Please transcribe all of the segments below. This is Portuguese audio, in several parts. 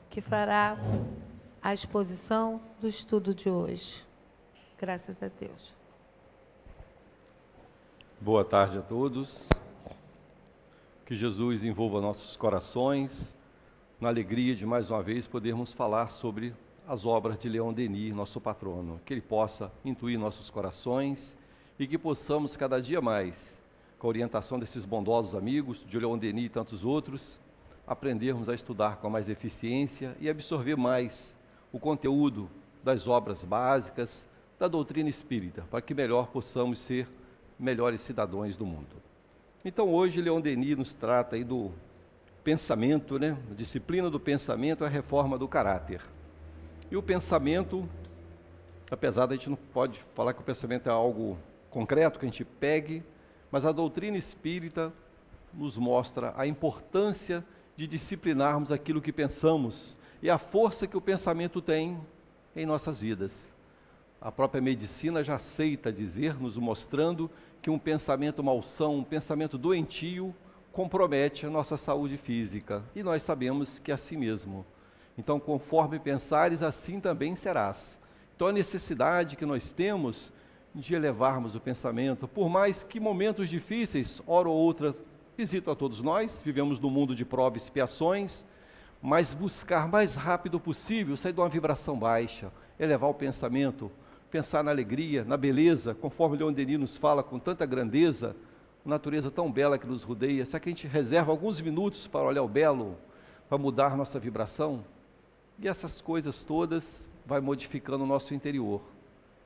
que fará a exposição do estudo de hoje. Graças a Deus. Boa tarde a todos. Que Jesus envolva nossos corações na alegria de mais uma vez podermos falar sobre as obras de Leon Denis, nosso patrono. Que Ele possa intuir nossos corações e que possamos cada dia mais, com a orientação desses bondosos amigos, de Leon Denis e tantos outros, aprendermos a estudar com mais eficiência e absorver mais o conteúdo das obras básicas da doutrina espírita, para que melhor possamos ser melhores cidadãos do mundo. Então hoje Leon Denis nos trata aí do pensamento, a disciplina do pensamento é a reforma do caráter. E o pensamento, apesar de a gente não pode falar que o pensamento é algo concreto, que a gente pegue, mas a doutrina espírita nos mostra a importância de disciplinarmos aquilo que pensamos e a força que o pensamento tem em nossas vidas. A própria medicina já aceita dizer, nos mostrando que um pensamento malsão, um pensamento doentio, compromete a nossa saúde física. E nós sabemos que é assim mesmo. Então, conforme pensares, assim também serás. Então, a necessidade que nós temos de elevarmos o pensamento, por mais que momentos difíceis, hora ou outra, visitam a todos nós, vivemos num mundo de provas e expiações, mas buscar mais rápido possível, sair de uma vibração baixa, elevar o pensamento, pensar na alegria, na beleza, conforme Leon Denis nos fala com tanta grandeza, natureza tão bela que nos rodeia. Será que a gente reserva alguns minutos para olhar o belo, para mudar nossa vibração? E essas coisas todas vai modificando o nosso interior.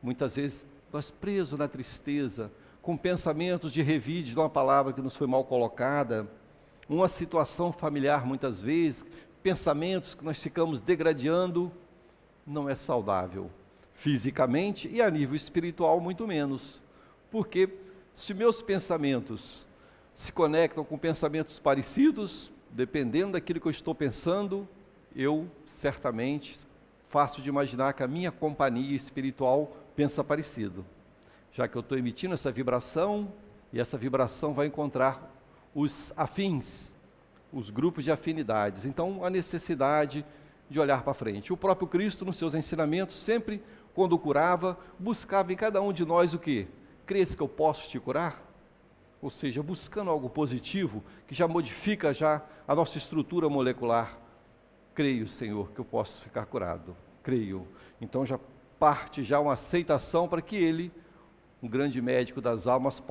Muitas vezes nós presos na tristeza, com pensamentos de revide de uma palavra que nos foi mal colocada, uma situação familiar muitas vezes, pensamentos que nós ficamos degradando, não é saudável. Fisicamente e a nível espiritual muito menos, porque se meus pensamentos se conectam com pensamentos parecidos, dependendo daquilo que eu estou pensando, eu certamente faço de imaginar que a minha companhia espiritual pensa parecido, já que eu estou emitindo essa vibração, e essa vibração vai encontrar os afins, os grupos de afinidades. Então, a necessidade de olhar para frente. O próprio Cristo, nos seus ensinamentos, sempre quando curava, buscava em cada um de nós o quê? Crês que eu posso te curar? Ou seja, buscando algo positivo, que já modifica já a nossa estrutura molecular. Creio, Senhor, que eu posso ficar curado. Creio. Então já parte já uma aceitação para que Ele, um grande médico das almas,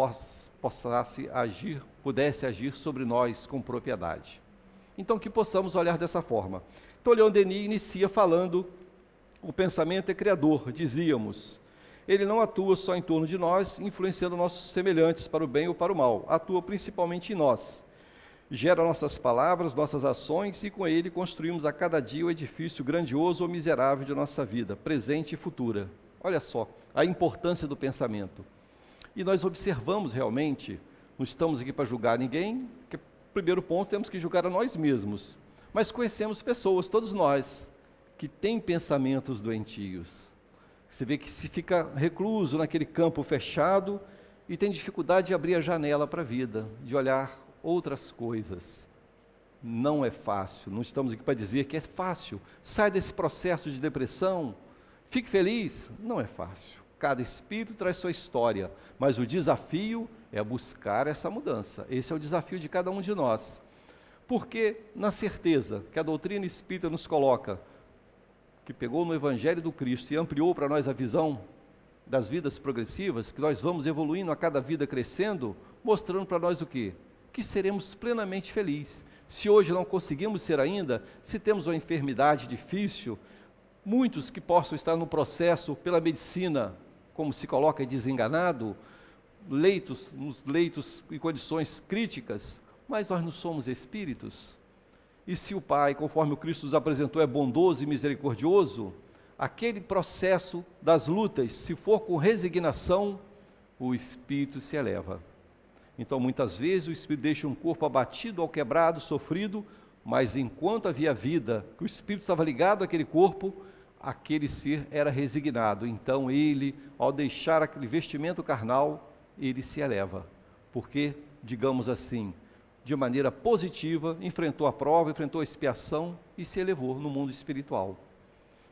pudesse agir sobre nós com propriedade. Então que possamos olhar dessa forma. Então Leon Denis inicia falando: o pensamento é criador, dizíamos. Ele não atua só em torno de nós, influenciando nossos semelhantes para o bem ou para o mal. Atua principalmente em nós. Gera nossas palavras, nossas ações, e com ele construímos a cada dia o edifício grandioso ou miserável de nossa vida, presente e futura. Olha só, a importância do pensamento. E nós observamos realmente, não estamos aqui para julgar ninguém, que primeiro ponto temos que julgar a nós mesmos. Mas conhecemos pessoas, todos nós, que têm pensamentos doentios. Você vê que se fica recluso naquele campo fechado e tem dificuldade de abrir a janela para a vida, de olhar outras coisas. Não é fácil, não estamos aqui para dizer que é fácil. Sai desse processo de depressão, fique feliz. Não é fácil. Cada espírito traz sua história, mas o desafio é buscar essa mudança. Esse é o desafio de cada um de nós. Porque, na certeza que a doutrina espírita nos coloca, que pegou no Evangelho do Cristo e ampliou para nós a visão das vidas progressivas, que nós vamos evoluindo a cada vida crescendo, mostrando para nós o quê? Que seremos plenamente felizes. Se hoje não conseguimos ser ainda, se temos uma enfermidade difícil, muitos que possam estar no processo pela medicina, como se coloca desenganado, nos leitos em condições críticas, mas nós não somos espíritos. E se o Pai, conforme o Cristo nos apresentou, é bondoso e misericordioso, aquele processo das lutas, se for com resignação, o espírito se eleva. Então, muitas vezes, o espírito deixa um corpo abatido, ou quebrado, sofrido, mas enquanto havia vida, que o espírito estava ligado àquele corpo, aquele ser era resignado. Então, ele, ao deixar aquele vestimento carnal, ele se eleva. Porque, digamos assim, de maneira positiva, enfrentou a prova, enfrentou a expiação e se elevou no mundo espiritual.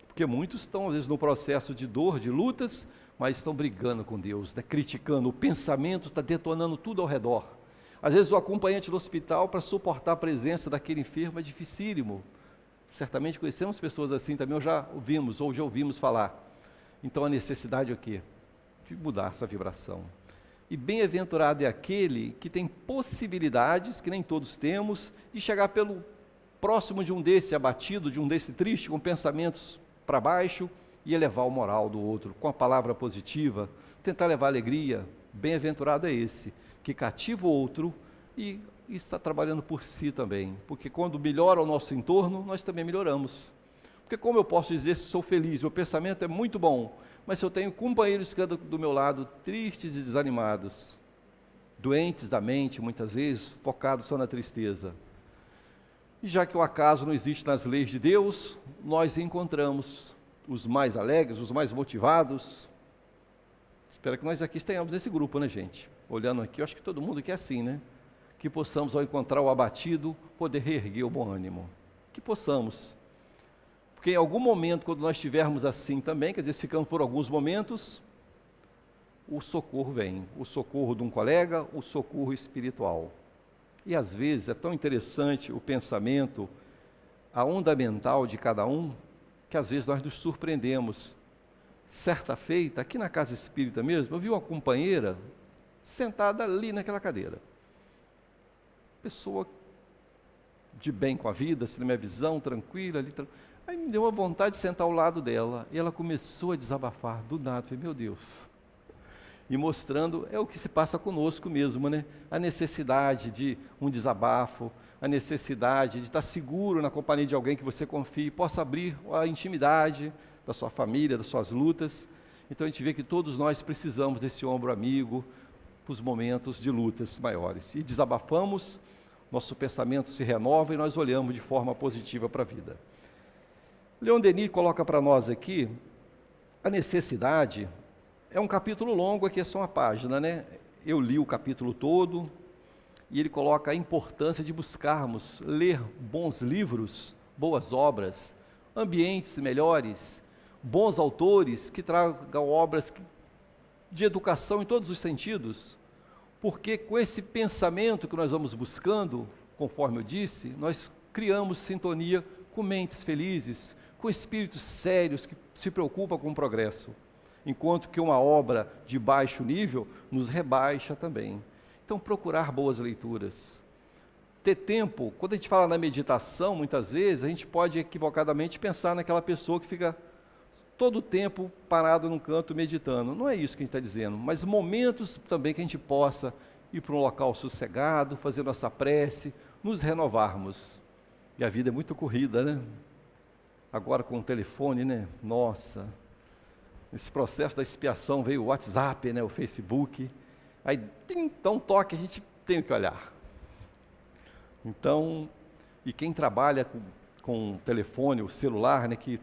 Porque muitos estão, às vezes, no processo de dor, de lutas, mas estão brigando com Deus, né? Criticando, o pensamento está detonando tudo ao redor. Às vezes o acompanhante do hospital, para suportar a presença daquele enfermo, é dificílimo. Certamente conhecemos pessoas assim também, ou já ouvimos falar. Então a necessidade é o quê? De mudar essa vibração. E bem-aventurado é aquele que tem possibilidades, que nem todos temos, de chegar pelo próximo de um desse abatido, de um desse triste, com pensamentos para baixo, e elevar o moral do outro, com a palavra positiva, tentar levar alegria. Bem-aventurado é esse, que cativa o outro e está trabalhando por si também, porque quando melhora o nosso entorno, nós também melhoramos. Porque como eu posso dizer se sou feliz, meu pensamento é muito bom, mas se eu tenho companheiros que andam do meu lado tristes e desanimados, doentes da mente, muitas vezes, focados só na tristeza. E já que o acaso não existe nas leis de Deus, nós encontramos os mais alegres, os mais motivados. Espero que nós aqui tenhamos esse grupo, né, gente? Olhando aqui, eu acho que todo mundo aqui é assim, né? Que possamos, ao encontrar o abatido, poder reerguer o bom ânimo. Que possamos. Porque em algum momento, quando nós estivermos assim também, quer dizer, ficamos por alguns momentos, o socorro vem. O socorro de um colega, o socorro espiritual. E às vezes é tão interessante o pensamento, a onda mental de cada um, que às vezes nós nos surpreendemos. Certa feita, aqui na casa espírita mesmo, eu vi uma companheira sentada ali naquela cadeira. Pessoa de bem com a vida, assim, na minha visão, tranquila. Aí me deu uma vontade de sentar ao lado dela, e ela começou a desabafar, do nada. Falei, meu Deus. E mostrando, é o que se passa conosco mesmo, né? A necessidade de um desabafo, a necessidade de estar seguro na companhia de alguém que você confie, possa abrir a intimidade da sua família, das suas lutas. Então a gente vê que todos nós precisamos desse ombro amigo para os momentos de lutas maiores. E desabafamos, nosso pensamento se renova e nós olhamos de forma positiva para a vida. Leon Denis coloca para nós aqui a necessidade. É um capítulo longo, aqui é só uma página, né? Eu li o capítulo todo, e ele coloca a importância de buscarmos ler bons livros, boas obras, ambientes melhores, bons autores que tragam obras de educação em todos os sentidos, porque com esse pensamento que nós vamos buscando, conforme eu disse, nós criamos sintonia com mentes felizes, com espíritos sérios que se preocupam com o progresso. Enquanto que uma obra de baixo nível nos rebaixa também. Então, procurar boas leituras. Ter tempo, quando a gente fala na meditação, muitas vezes, a gente pode equivocadamente pensar naquela pessoa que fica todo o tempo parado num canto meditando. Não é isso que a gente está dizendo, mas momentos também que a gente possa ir para um local sossegado, fazer nossa prece, nos renovarmos. E a vida é muito corrida, né? Agora com o telefone, né? Nossa... Nesse processo da expiação veio o WhatsApp, né, o Facebook, aí então toque, a gente tem que olhar. Então, e quem trabalha com o telefone, o celular, né, que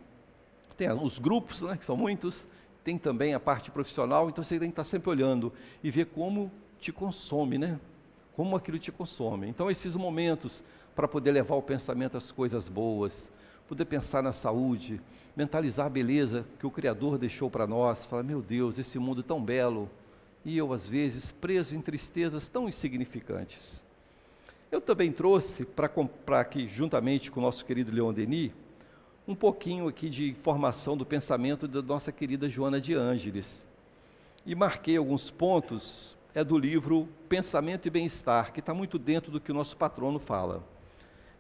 tem os grupos, né, que são muitos, tem também a parte profissional, então você tem que estar sempre olhando e ver como te consome, né? Como aquilo te consome. Então esses momentos para poder levar o pensamento às coisas boas, poder pensar na saúde, mentalizar a beleza que o Criador deixou para nós, falar, meu Deus, esse mundo tão belo, e eu às vezes preso em tristezas tão insignificantes. Eu também trouxe para aqui, juntamente com o nosso querido Leon Denis, um pouquinho aqui de informação do pensamento da nossa querida Joana de Ângeles. E marquei alguns pontos, do livro Pensamento e Bem-Estar, que está muito dentro do que o nosso patrono fala.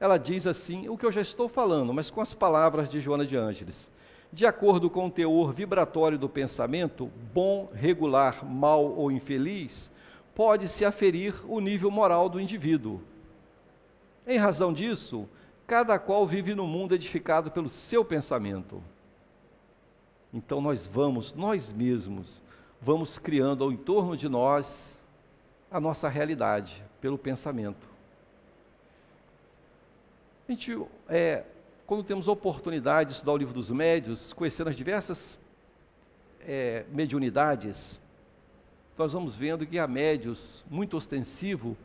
Ela diz assim, o que eu já estou falando, mas com as palavras de Joana de Ângeles. De acordo com o teor vibratório do pensamento, bom, regular, mau ou infeliz, pode-se aferir o nível moral do indivíduo. Em razão disso, cada qual vive no mundo edificado pelo seu pensamento. Então nós mesmos, vamos criando ao entorno de nós a nossa realidade, pelo pensamento. A gente, quando temos a oportunidade de estudar o livro dos médiuns, conhecendo as diversas mediunidades, nós vamos vendo que há médiuns muito ostensivos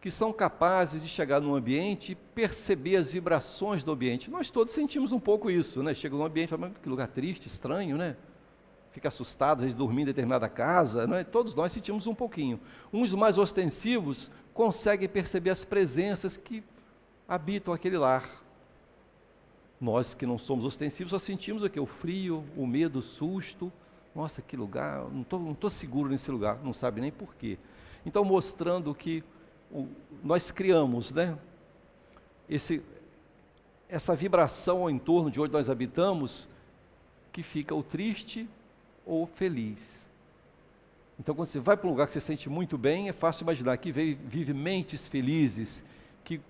que são capazes de chegar num ambiente e perceber as vibrações do ambiente. Nós todos sentimos um pouco isso, né? Chega num ambiente, fala, que lugar triste, estranho, né? Fica assustado, a gente dormir em determinada casa, né? Todos nós sentimos um pouquinho. Uns mais ostensivos conseguem perceber as presenças que habitam aquele lar. Nós que não somos ostensivos só sentimos o quê? O frio, o medo, o susto. Nossa, que lugar, não estou seguro nesse lugar, não sabe nem por quê. Então, mostrando que nós criamos, né, essa vibração ao entorno de onde nós habitamos, que fica ou triste ou feliz. Então, quando você vai para um lugar que você sente muito bem, é fácil imaginar que vive mentes felizes, que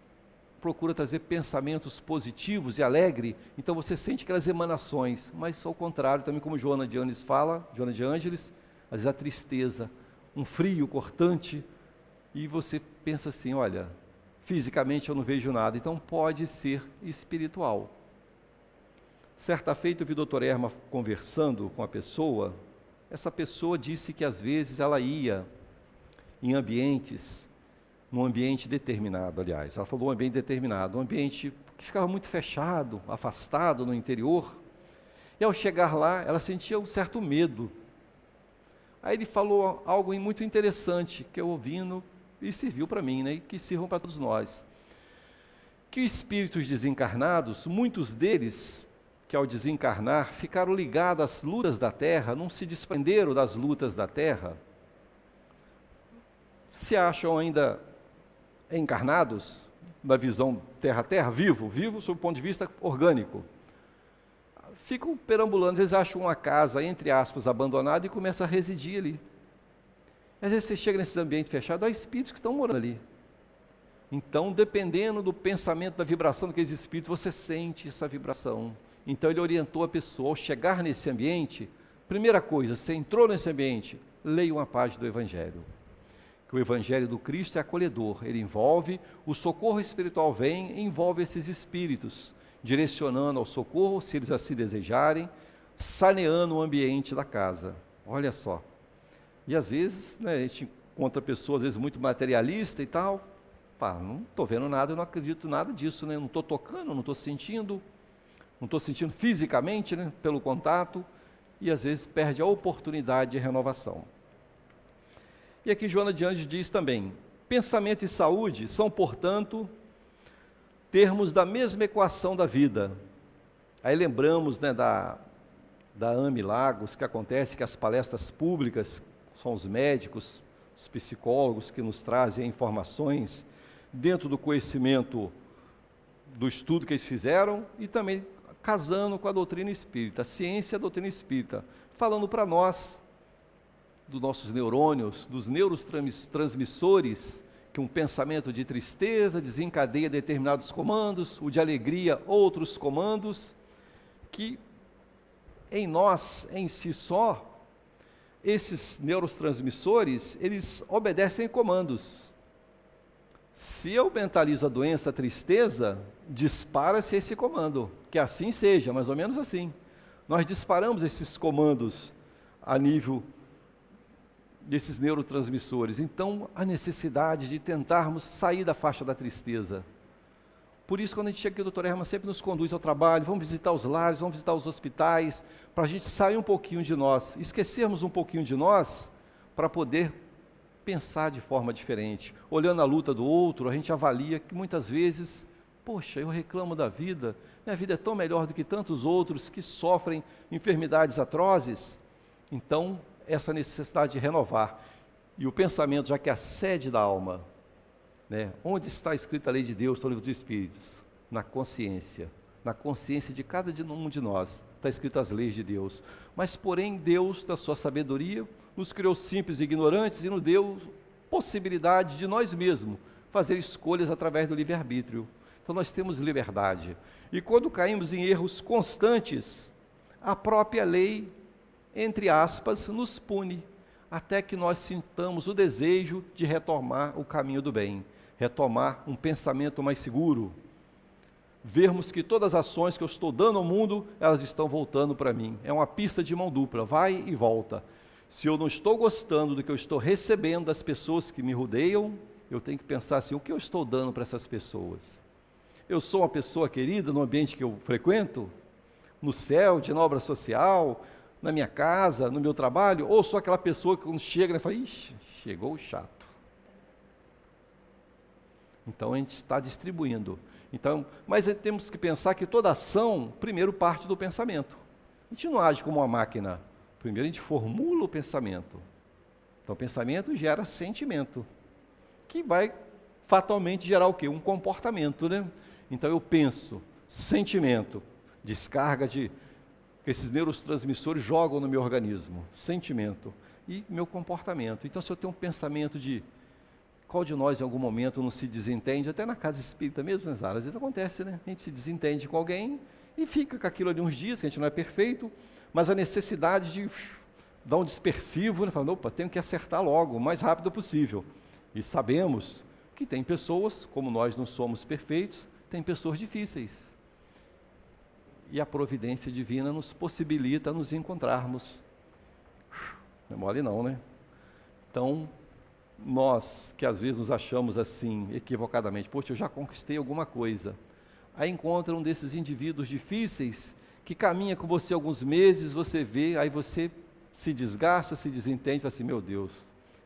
procura trazer pensamentos positivos e alegre, então você sente aquelas emanações, mas ao contrário, também como Joana de Ângeles fala, às vezes a tristeza, um frio cortante, e você pensa assim, olha, fisicamente eu não vejo nada, então pode ser espiritual. Certa feita eu vi o Dr. Erma conversando com a pessoa, essa pessoa disse que às vezes ela ia em ambientes, num ambiente determinado, aliás, ela falou um ambiente determinado, um ambiente que ficava muito fechado, afastado no interior, e ao chegar lá, ela sentia um certo medo. Aí ele falou algo muito interessante, que eu ouvindo, e serviu para mim, né, e que sirvam para todos nós, que espíritos desencarnados, muitos deles, que ao desencarnar, ficaram ligados às lutas da Terra, não se desprenderam das lutas da Terra, se acham ainda encarnados, na visão terra-terra, vivo sob o ponto de vista orgânico. Ficam perambulando, às vezes acham uma casa, entre aspas, abandonada e começam a residir ali. Às vezes você chega nesses ambientes fechados, há espíritos que estão morando ali. Então, dependendo do pensamento, da vibração daqueles espíritos, você sente essa vibração. Então, ele orientou a pessoa, ao chegar nesse ambiente, primeira coisa, você entrou nesse ambiente, leia uma página do Evangelho. Que o Evangelho do Cristo é acolhedor, ele envolve, o socorro espiritual vem, envolve esses espíritos, direcionando ao socorro, se eles assim desejarem, saneando o ambiente da casa. Olha só. E às vezes, né, a gente encontra pessoas, às vezes, muito materialista e tal, não estou vendo nada, eu não acredito nada disso, né? Não estou tocando, não estou sentindo fisicamente, né, pelo contato, e às vezes perde a oportunidade de renovação. E aqui Joana de Ângeles diz também, pensamento e saúde são, portanto, termos da mesma equação da vida. Aí lembramos, né, da AME Lagos, que acontece que as palestras públicas, são os médicos, os psicólogos que nos trazem informações dentro do conhecimento do estudo que eles fizeram e também casando com a doutrina espírita, a ciência e a doutrina espírita, falando para nós, dos nossos neurônios, dos neurotransmissores, que um pensamento de tristeza desencadeia determinados comandos, o de alegria, outros comandos, que em nós, em si só, esses neurotransmissores, eles obedecem comandos. Se eu mentalizo a doença, a tristeza, dispara-se esse comando, que assim seja, mais ou menos assim. Nós disparamos esses comandos a nível desses neurotransmissores. Então, a necessidade de tentarmos sair da faixa da tristeza. Por isso, quando a gente chega aqui, o Dr. Herman sempre nos conduz ao trabalho, vamos visitar os lares, vamos visitar os hospitais, para a gente sair um pouquinho de nós, esquecermos um pouquinho de nós, para poder pensar de forma diferente. Olhando a luta do outro, a gente avalia que muitas vezes, poxa, eu reclamo da vida, minha vida é tão melhor do que tantos outros que sofrem enfermidades atrozes. Então, essa necessidade de renovar. E o pensamento, já que é a sede da alma, né? Onde está escrita a lei de Deus, no livro dos Espíritos? Na consciência de cada um de nós, está escrito as leis de Deus. Mas, porém, Deus, da sua sabedoria, nos criou simples e ignorantes e nos deu possibilidade de nós mesmos fazer escolhas através do livre-arbítrio. Então, nós temos liberdade. E quando caímos em erros constantes, a própria lei, entre aspas, nos pune, até que nós sintamos o desejo de retomar o caminho do bem, retomar um pensamento mais seguro, vermos que todas as ações que eu estou dando ao mundo, elas estão voltando para mim. É uma pista de mão dupla, vai e volta. Se eu não estou gostando do que eu estou recebendo das pessoas que me rodeiam, eu tenho que pensar assim, o que eu estou dando para essas pessoas? Eu sou uma pessoa querida no ambiente que eu frequento? No céu, na obra social, na minha casa, no meu trabalho? Ou sou aquela pessoa que quando chega, fala, ixi, chegou o chato. Então a gente está distribuindo. Então, mas temos que pensar que toda ação, primeiro, parte do pensamento. A gente não age como uma máquina. Primeiro a gente formula o pensamento. Então o pensamento gera sentimento, que vai fatalmente gerar o quê? Um comportamento, né? Então eu penso, sentimento, descarga de esses neurotransmissores jogam no meu organismo, sentimento e meu comportamento. Então se eu tenho um pensamento de qual de nós em algum momento não se desentende, até na casa espírita mesmo, né, Zara? Às vezes acontece, né? A gente se desentende com alguém e fica com aquilo ali uns dias, que a gente não é perfeito, mas a necessidade de dar um dispersivo, né? Falando, opa, tenho que acertar logo, o mais rápido possível. E sabemos que tem pessoas, como nós não somos perfeitos, tem pessoas difíceis. E a providência divina nos possibilita nos encontrarmos. Não é mole não, né? Então, nós que às vezes nos achamos assim, equivocadamente, poxa, eu já conquistei alguma coisa. Aí encontra um desses indivíduos difíceis, que caminha com você alguns meses, você vê, aí você se desgasta, se desentende, fala assim, meu Deus,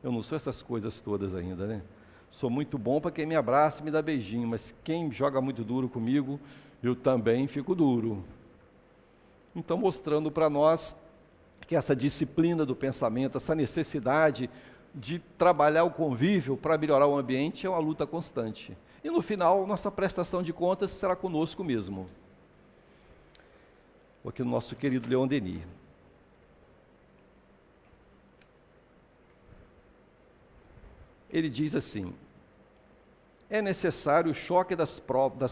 eu não sou essas coisas todas ainda, né? Sou muito bom para quem me abraça e me dá beijinho, mas quem joga muito duro comigo, eu também fico duro. Então, mostrando para nós que essa disciplina do pensamento, essa necessidade de trabalhar o convívio para melhorar o ambiente é uma luta constante. E no final, nossa prestação de contas será conosco mesmo. Aqui no nosso querido Leon Denis. Ele diz assim, é necessário o choque das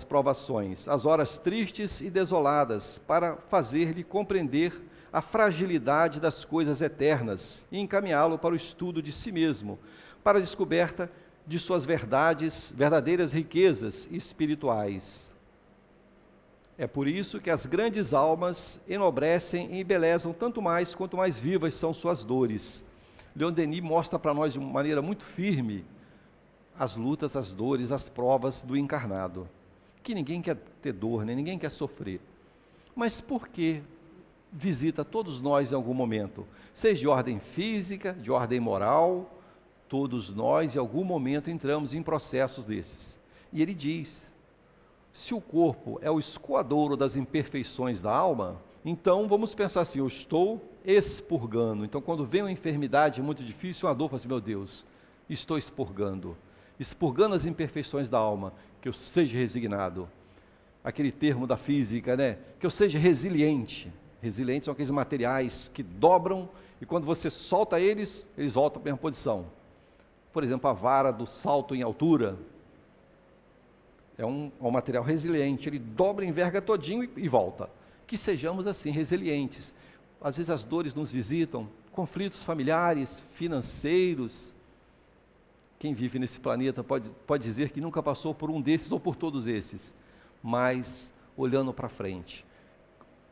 provações, as horas tristes e desoladas, para fazer-lhe compreender a fragilidade das coisas eternas e encaminhá-lo para o estudo de si mesmo, para a descoberta de suas verdadeiras riquezas espirituais. É por isso que as grandes almas enobrecem e embelezam tanto mais quanto mais vivas são suas dores. Leon Denis mostra para nós de uma maneira muito firme as lutas, as dores, as provas do encarnado. Que ninguém quer ter dor, né? Ninguém quer sofrer. Mas por que visita todos nós em algum momento? Seja de ordem física, de ordem moral, todos nós em algum momento entramos em processos desses. E ele diz, se o corpo é o escoadouro das imperfeições da alma, então vamos pensar assim, eu estou expurgando. Então quando vem uma enfermidade muito difícil, uma dor, eu falo assim, meu Deus, estou expurgando as imperfeições da alma, que eu seja resignado. Aquele termo da física, né? Que eu seja resiliente. Resilientes são aqueles materiais que dobram e quando você solta eles, eles voltam para a mesma posição. Por exemplo, a vara do salto em altura é um material resiliente, ele dobra, enverga todinho e volta. Que sejamos assim, resilientes. Às vezes as dores nos visitam, conflitos familiares, financeiros. Quem vive nesse planeta pode dizer que nunca passou por um desses ou por todos esses, mas olhando para frente.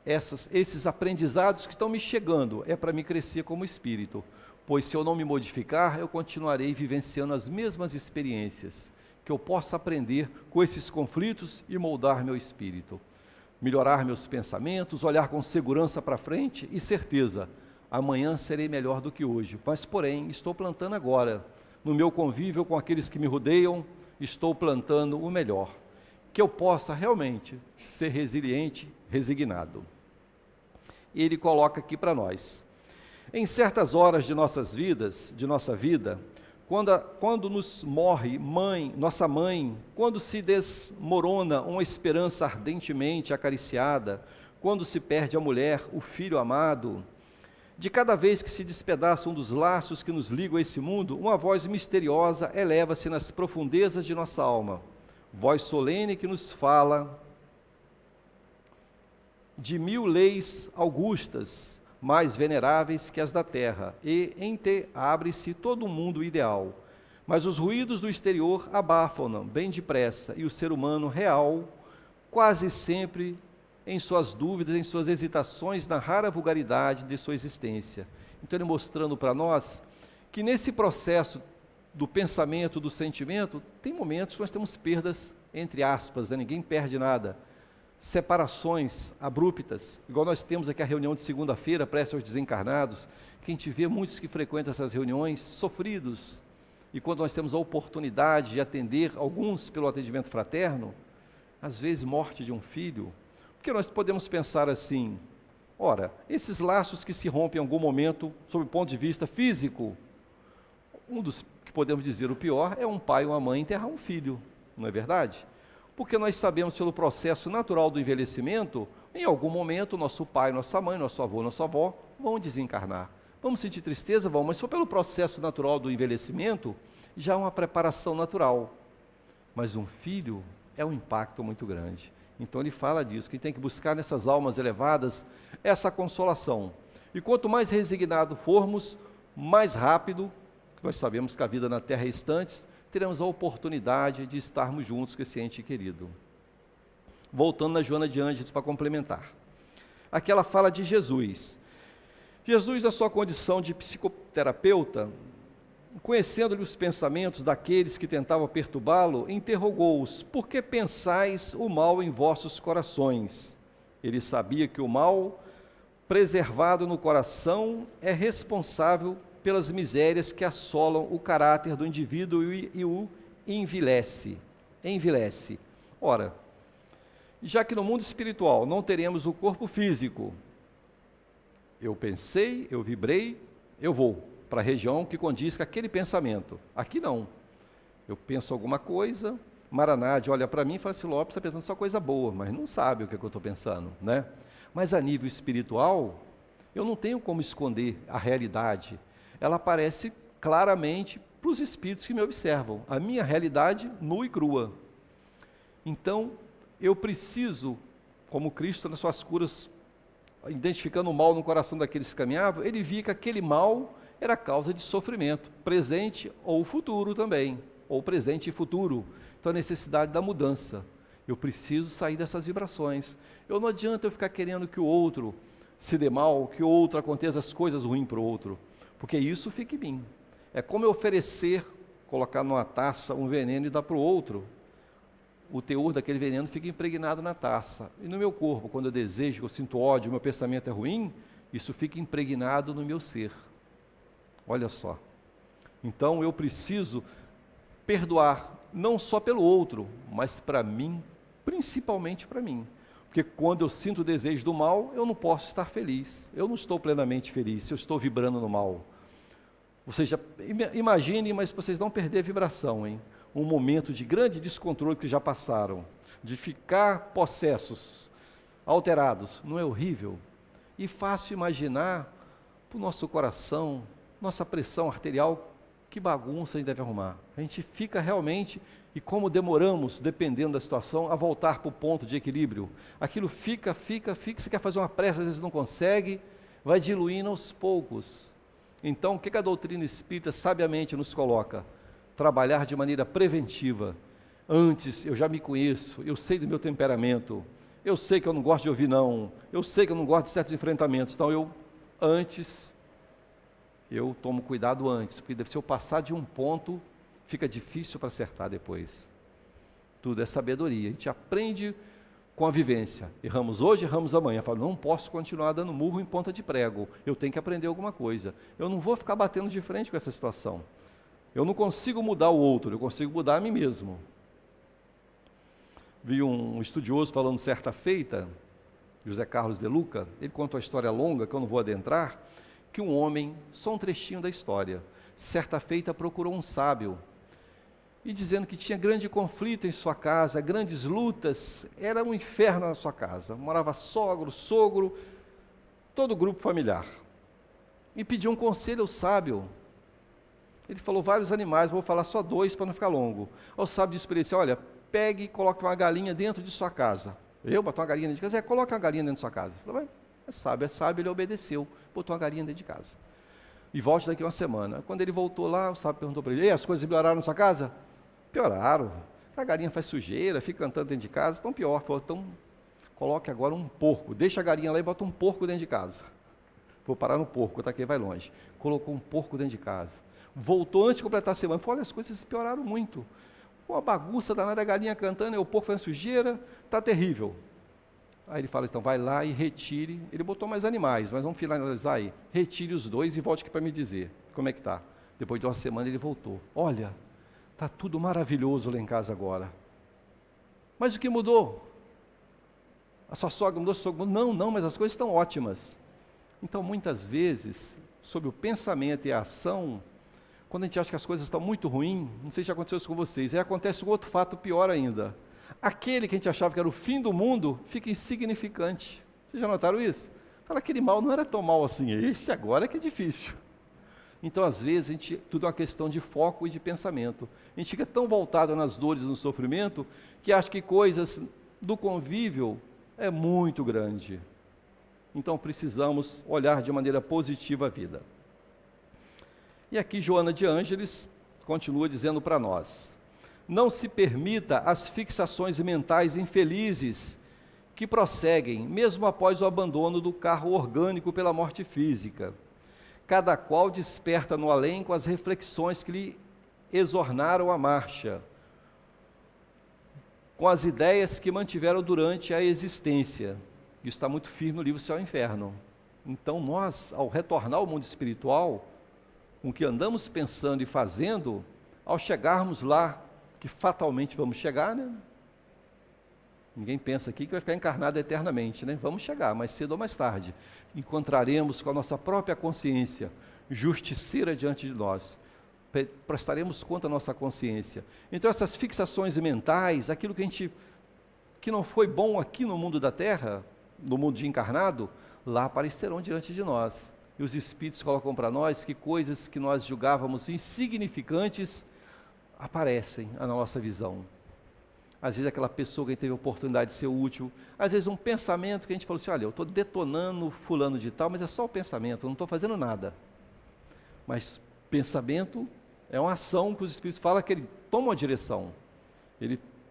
Esses aprendizados que estão me chegando é para me crescer como espírito, pois se eu não me modificar, eu continuarei vivenciando as mesmas experiências, que eu possa aprender com esses conflitos e moldar meu espírito, melhorar meus pensamentos, olhar com segurança para frente e certeza, amanhã serei melhor do que hoje, mas porém estou plantando agora, no meu convívio com aqueles que me rodeiam, estou plantando o melhor, que eu possa realmente ser resiliente, resignado. E ele coloca aqui para nós, em certas horas de nossa vida, quando nos morre nossa mãe, quando se desmorona uma esperança ardentemente acariciada, quando se perde a mulher, o filho amado, de cada vez que se despedaça um dos laços que nos ligam a esse mundo, uma voz misteriosa eleva-se nas profundezas de nossa alma, voz solene que nos fala de 1000 leis augustas, mais veneráveis que as da terra, e em te abre-se todo um mundo ideal. Mas os ruídos do exterior abafam-no bem depressa, e o ser humano real, quase sempre em suas dúvidas, em suas hesitações, na rara vulgaridade de sua existência. Então ele mostrando para nós que nesse processo do pensamento, do sentimento, tem momentos que nós temos perdas, entre aspas, né? Ninguém perde nada. Separações abruptas, igual nós temos aqui a reunião de segunda-feira, prece aos desencarnados, que a gente vê muitos que frequentam essas reuniões sofridos, e quando nós temos a oportunidade de atender alguns pelo atendimento fraterno, às vezes morte de um filho, porque nós podemos pensar assim, ora, esses laços que se rompem em algum momento, sob o ponto de vista físico, um dos que podemos dizer o pior é um pai ou uma mãe enterrar um filho, não é verdade? Porque nós sabemos pelo processo natural do envelhecimento, em algum momento nosso pai, nossa mãe, nosso avô, nossa avó vão desencarnar. Vamos sentir tristeza? Vamos, mas só pelo processo natural do envelhecimento, já é uma preparação natural. Mas um filho é um impacto muito grande. Então ele fala disso, que tem que buscar nessas almas elevadas essa consolação. E quanto mais resignado formos, mais rápido, nós sabemos que a vida na Terra é instante, teremos a oportunidade de estarmos juntos com esse ente querido. Voltando na Joana de Ângeles para complementar. Aqui ela fala de Jesus. Jesus, na sua condição de psicoterapeuta, conhecendo-lhe os pensamentos daqueles que tentavam perturbá-lo, interrogou-os: por que pensais o mal em vossos corações? Ele sabia que o mal preservado no coração é responsável pelas misérias que assolam o caráter do indivíduo e o envilece. Ora, já que no mundo espiritual não teremos o corpo físico, eu pensei, eu vibrei, eu vou para a região que condiz com aquele pensamento. Aqui não. Eu penso alguma coisa, Maranade olha para mim e fala assim, Lopes está pensando só coisa boa, mas não sabe o que eu estou pensando, né? Mas a nível espiritual, eu não tenho como esconder a realidade. Ela aparece claramente para os espíritos que me observam. A minha realidade nua e crua. Então, eu preciso, como Cristo nas suas curas, identificando o mal no coração daqueles que caminhavam, ele via que aquele mal era causa de sofrimento, presente ou futuro também, ou presente e futuro. Então, a necessidade da mudança. Eu preciso sair dessas vibrações. Não adianta eu ficar querendo que o outro se dê mal, que o outro aconteça as coisas ruins para o outro, porque isso fica em mim. É como eu oferecer, colocar numa taça um veneno e dar para o outro. O teor daquele veneno fica impregnado na taça. E no meu corpo, quando eu desejo, eu sinto ódio, o meu pensamento é ruim, isso fica impregnado no meu ser. Olha só. Então eu preciso perdoar, não só pelo outro, mas para mim, principalmente para mim. Porque quando eu sinto o desejo do mal, eu não posso estar feliz. Eu não estou plenamente feliz se eu estou vibrando no mal. Vocês já imaginem, mas vocês não perder a vibração, hein? Um momento de grande descontrole que já passaram, de ficar possessos, alterados, não é horrível? E fácil imaginar para o nosso coração, nossa pressão arterial, que bagunça a gente deve arrumar. A gente fica realmente, e como demoramos, dependendo da situação, a voltar para o ponto de equilíbrio. Aquilo fica, você quer fazer uma prece, às vezes não consegue, vai diluindo aos poucos. Então, o que a doutrina espírita sabiamente nos coloca? Trabalhar de maneira preventiva. Antes, eu já me conheço, eu sei do meu temperamento, eu sei que eu não gosto de ouvir não, eu sei que eu não gosto de certos enfrentamentos, então eu tomo cuidado antes, porque se eu passar de um ponto, fica difícil para acertar depois. Tudo é sabedoria, a gente aprende com a vivência. Erramos hoje, erramos amanhã. Eu falo, não posso continuar dando murro em ponta de prego, eu tenho que aprender alguma coisa. Eu não vou ficar batendo de frente com essa situação. Eu não consigo mudar o outro, eu consigo mudar a mim mesmo. Vi um estudioso falando certa feita, José Carlos de Luca, ele conta uma história longa que eu não vou adentrar, que um homem, só um trechinho da história, certa feita procurou um sábio, e dizendo que tinha grande conflito em sua casa, grandes lutas, era um inferno na sua casa, morava sogro, sogro, todo o grupo familiar, e pediu um conselho ao sábio. Ele falou vários animais, vou falar só 2 para não ficar longo. O sábio disse para ele assim, olha, pegue e coloque uma galinha dentro de sua casa. Eu botar uma galinha dentro de casa? Coloque uma galinha dentro de sua casa. Ele falou, é sábio, ele obedeceu, botou uma galinha dentro de casa. E volte daqui uma semana. Quando ele voltou lá, o sábio perguntou para ele, as coisas melhoraram na sua casa? Pioraram. A galinha faz sujeira, fica cantando dentro de casa, tão pior. Falou, então, coloque agora um porco, deixa a galinha lá e bota um porco dentro de casa. Vou parar no porco, tá aqui, vai longe. Colocou um porco dentro de casa. Voltou antes de completar a semana. Falou, olha, as coisas pioraram muito. Uma bagunça danada, a galinha cantando, o porco fazendo sujeira, está terrível. Aí ele fala, então vai lá e retire. Ele botou mais animais, mas vamos finalizar aí. Retire os 2 e volte aqui para me dizer como é que está. Depois de uma semana ele voltou. Olha, está tudo maravilhoso lá em casa agora. Mas o que mudou? A sua sogra mudou, a sua sogra mudou? Não, mas as coisas estão ótimas. Então, muitas vezes, sob o pensamento e a ação, quando a gente acha que as coisas estão muito ruins, não sei se já aconteceu isso com vocês, aí acontece um outro fato pior ainda. Aquele que a gente achava que era o fim do mundo, fica insignificante. Vocês já notaram isso? Fala, aquele mal não era tão mal assim, esse agora é que é difícil. Então, às vezes, tudo é uma questão de foco e de pensamento. A gente fica tão voltado nas dores e no sofrimento, que acha que coisas do convívio é muito grande. Então, precisamos olhar de maneira positiva a vida. E aqui Joana de Ângeles continua dizendo para nós: não se permita as fixações mentais infelizes que prosseguem, mesmo após o abandono do carro orgânico pela morte física. Cada qual desperta no além com as reflexões que lhe exornaram a marcha, com as ideias que mantiveram durante a existência. Isso está muito firme no livro Céu e Inferno. Então nós, ao retornar ao mundo espiritual, com o que andamos pensando e fazendo, ao chegarmos lá, que fatalmente vamos chegar, né? Ninguém pensa aqui que vai ficar encarnado eternamente, né? Vamos chegar, mais cedo ou mais tarde. Encontraremos com a nossa própria consciência, justiceira diante de nós. Prestaremos conta da nossa consciência. Então essas fixações mentais, aquilo que não foi bom aqui no mundo da Terra, no mundo de encarnado, lá aparecerão diante de nós. E os Espíritos colocam para nós que coisas que nós julgávamos insignificantes aparecem na nossa visão. Às vezes aquela pessoa que teve a oportunidade de ser útil, às vezes um pensamento que a gente falou assim, olha, eu estou detonando fulano de tal, mas é só o pensamento, eu não estou fazendo nada. Mas pensamento é uma ação que os Espíritos falam que ele toma uma direção.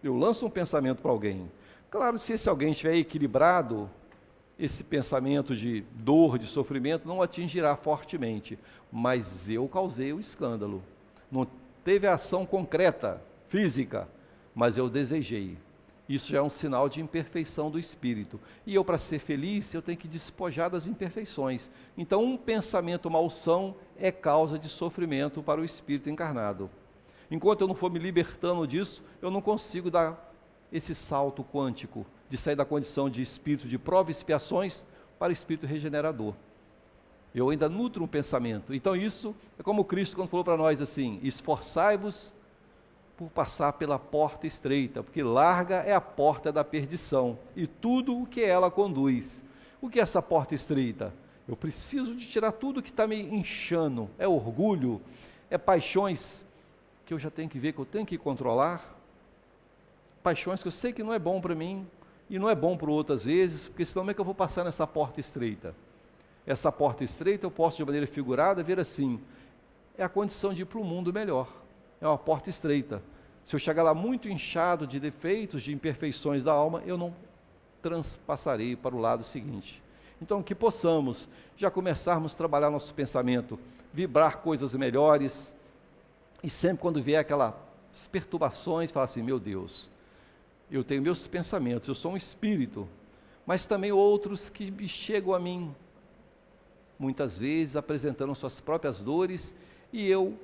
Eu lanço um pensamento para alguém. Claro, se esse alguém estiver equilibrado, esse pensamento de dor, de sofrimento, não atingirá fortemente. Mas eu causei o escândalo. Não teve ação concreta, física, mas eu desejei. Isso já é um sinal de imperfeição do espírito. E eu, para ser feliz, eu tenho que despojar das imperfeições. Então, um pensamento malsão é causa de sofrimento para o espírito encarnado. Enquanto eu não for me libertando disso, eu não consigo dar esse salto quântico de sair da condição de espírito de prova e expiações para o espírito regenerador. Eu ainda nutro um pensamento. Então isso é como Cristo quando falou para nós assim, esforçai-vos por passar pela porta estreita, porque larga é a porta da perdição, e tudo o que ela conduz. O que é essa porta estreita? Eu preciso de tirar tudo que está me inchando, é orgulho, é paixões que eu já tenho que ver, que eu tenho que controlar, paixões que eu sei que não é bom para mim, e não é bom para outras vezes, porque senão como é que eu vou passar nessa porta estreita? Essa porta estreita eu posso de maneira figurada ver assim, é a condição de ir para um mundo melhor, é uma porta estreita. Se eu chegar lá muito inchado de defeitos, de imperfeições da alma, eu não transpassarei para o lado seguinte. Então que possamos já começarmos a trabalhar nosso pensamento, vibrar coisas melhores, e sempre quando vier aquelas perturbações, falar assim, meu Deus, eu tenho meus pensamentos, eu sou um espírito, mas também outros que chegam a mim, muitas vezes apresentando suas próprias dores, e eu,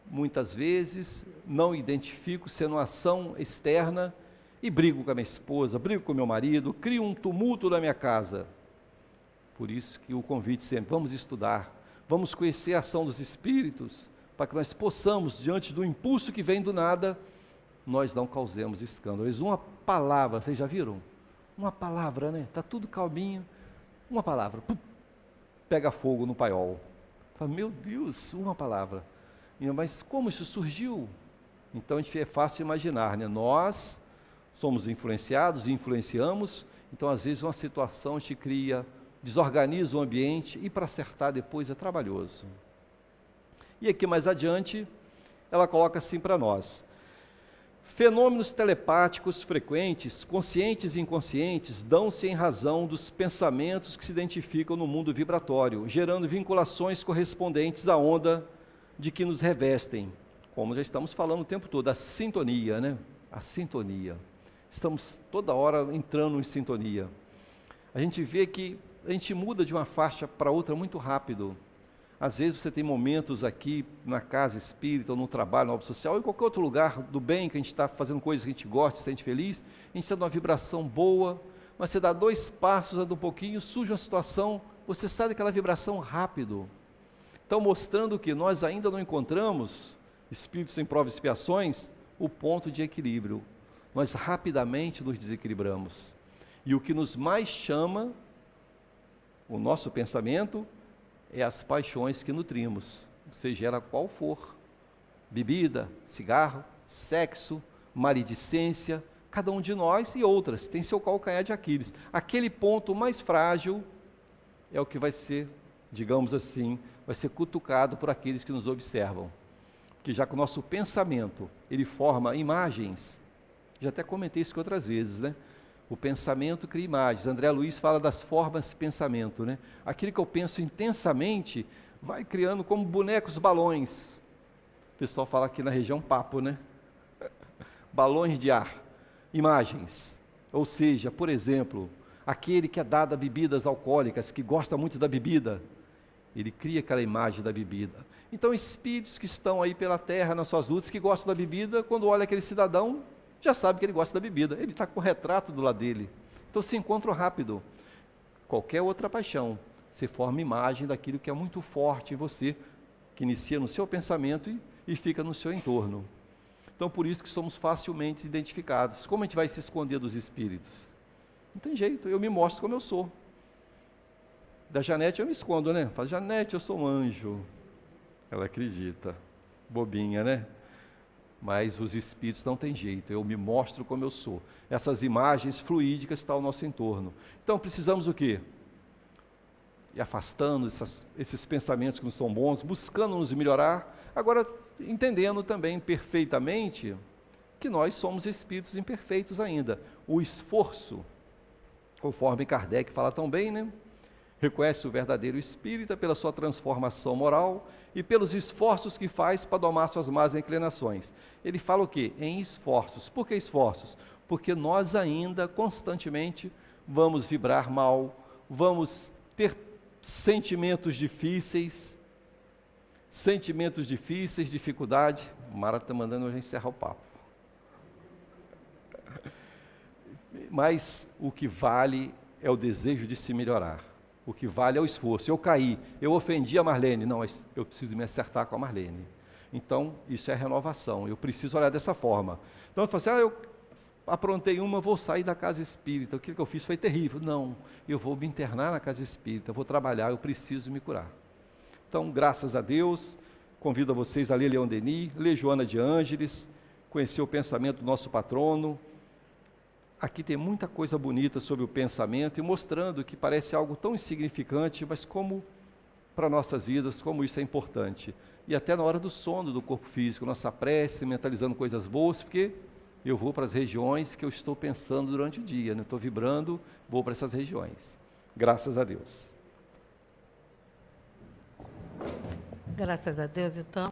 muitas vezes, não identifico sendo uma ação externa, e brigo com a minha esposa, brigo com o meu marido, crio um tumulto na minha casa. Por isso que o convite sempre, vamos estudar, vamos conhecer a ação dos espíritos, para que nós possamos, diante do impulso que vem do nada, nós não causemos escândalo. Uma palavra, vocês já viram? Uma palavra, né? Está tudo calminho, uma palavra, pum, pega fogo no paiol. Fala, meu Deus, uma palavra. Mas como isso surgiu? Então é fácil imaginar, né? Nós somos influenciados e influenciamos, então às vezes uma situação te cria, desorganiza o ambiente e para acertar depois é trabalhoso. E aqui mais adiante, ela coloca assim para nós: fenômenos telepáticos frequentes, conscientes e inconscientes, dão-se em razão dos pensamentos que se identificam no mundo vibratório, gerando vinculações correspondentes à onda de que nos revestem, como já estamos falando o tempo todo, a sintonia, né? A sintonia. Estamos toda hora entrando em sintonia. A gente vê que a gente muda de uma faixa para outra muito rápido. Às vezes você tem momentos aqui na casa espírita, ou no trabalho, na obra social, ou em qualquer outro lugar do bem, que a gente está fazendo coisas que a gente gosta, se sente feliz, a gente está numa vibração boa, mas você dá 2 passos, anda um pouquinho, surge uma situação, você sai daquela vibração rápido. Então, mostrando que nós ainda não encontramos, espíritos em provas e expiações, o ponto de equilíbrio. Nós rapidamente nos desequilibramos. E o que nos mais chama, o nosso pensamento, é as paixões que nutrimos, seja ela qual for. Bebida, cigarro, sexo, maledicência, cada um de nós e outras, tem seu calcanhar de Aquiles. Aquele ponto mais frágil é o que vai ser, digamos assim, vai ser cutucado por aqueles que nos observam. Porque já que o nosso pensamento, ele forma imagens, já até comentei isso outras vezes, né? O pensamento cria imagens. André Luiz fala das formas de pensamento, né? Aquilo que eu penso intensamente vai criando como bonecos balões. O pessoal fala aqui na região papo, né? Balões de ar, imagens. Ou seja, por exemplo, aquele que é dado a bebidas alcoólicas, que gosta muito da bebida, ele cria aquela imagem da bebida. Então, espíritos que estão aí pela terra, nas suas lutas, que gostam da bebida, quando olha aquele cidadão, já sabe que ele gosta da bebida, ele está com o retrato do lado dele. Então se encontra rápido. Qualquer outra paixão, você forma imagem daquilo que é muito forte em você, que inicia no seu pensamento e fica no seu entorno. Então por isso que somos facilmente identificados. Como a gente vai se esconder dos espíritos? Não tem jeito, eu me mostro como eu sou. Da Janete eu me escondo, né? Falo, Janete, eu sou um anjo. Ela acredita. Bobinha, né? Mas os espíritos não tem jeito, eu me mostro como eu sou. Essas imagens fluídicas estão ao nosso entorno. Então precisamos o quê? Ir afastando esses pensamentos que não são bons, buscando nos melhorar, agora entendendo também perfeitamente que nós somos espíritos imperfeitos ainda. O esforço, conforme Kardec fala tão bem, né? Reconhece o verdadeiro espírita pela sua transformação moral e pelos esforços que faz para domar suas más inclinações. Ele fala o quê? Em esforços. Por que esforços? Porque nós ainda constantemente vamos vibrar mal, vamos ter sentimentos difíceis, dificuldade. O Mara está mandando hoje encerrar o papo. Mas o que vale é o desejo de se melhorar. O que vale é o esforço. Eu caí, eu ofendi a Marlene. Não, eu preciso me acertar com a Marlene. Então, isso é renovação. Eu preciso olhar dessa forma. Então, eu falo assim, eu aprontei uma, vou sair da casa espírita. O que eu fiz foi terrível. Não, eu vou me internar na casa espírita, vou trabalhar, eu preciso me curar. Então, graças a Deus, convido a vocês a ler Leon Denis, ler Joana de Ângeles, conhecer o pensamento do nosso patrono. Aqui tem muita coisa bonita sobre o pensamento e mostrando que parece algo tão insignificante, mas como para nossas vidas, como isso é importante. E até na hora do sono do corpo físico, nossa prece, mentalizando coisas boas, porque eu vou para as regiões que eu estou pensando durante o dia, né? Estou vibrando, vou para essas regiões. Graças a Deus. Graças a Deus, então,